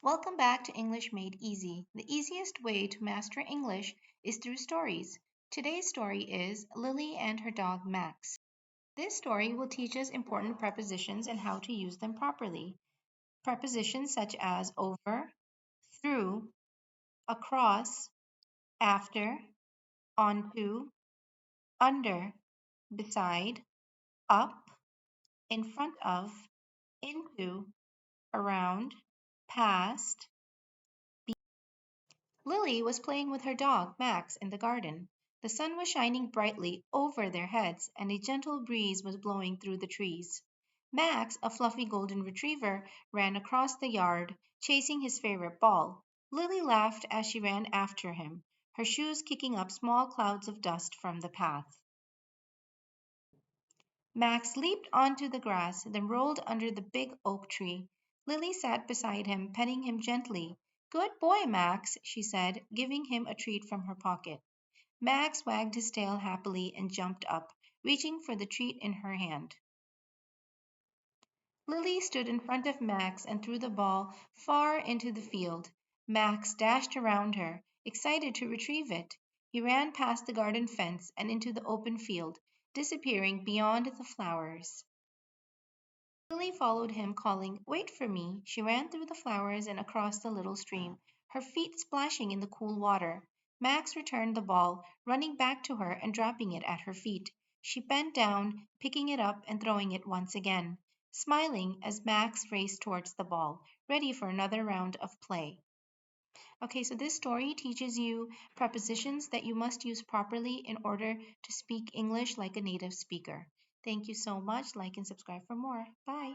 Welcome back to English Made Easy. The easiest way to master English is through stories. Today's story is Lily and her dog Max. This story will teach us important prepositions and how to use them properly. Prepositions such as over, through, across, after, onto, under, beside, up, in front of, into, around, past. Lily was playing with her dog, Max, in the garden. The sun was shining brightly over their heads, and a gentle breeze was blowing through the trees. Max, a fluffy golden retriever, ran across the yard, chasing his favorite ball. Lily laughed as she ran after him, her shoes kicking up small clouds of dust from the path. Max leaped onto the grass, then rolled under the big oak tree. Lily sat beside him, petting him gently. Good boy, Max, she said, giving him a treat from her pocket. Max wagged his tail happily and jumped up, reaching for the treat in her hand. Lily stood in front of Max and threw the ball far into the field. Max dashed around her, excited to retrieve it. He ran past the garden fence and into the open field, disappearing beyond the flowers. Lily followed him, calling, Wait for me. She ran through the flowers and across the little stream, her feet splashing in the cool water. Max returned the ball, running back to her and dropping it at her feet. She bent down, picking it up and throwing it once again, smiling as Max raced towards the ball, ready for another round of play. Okay, so this story teaches you prepositions that you must use properly in order to speak English like a native speaker. Thank you so much. Like and subscribe for more. Bye.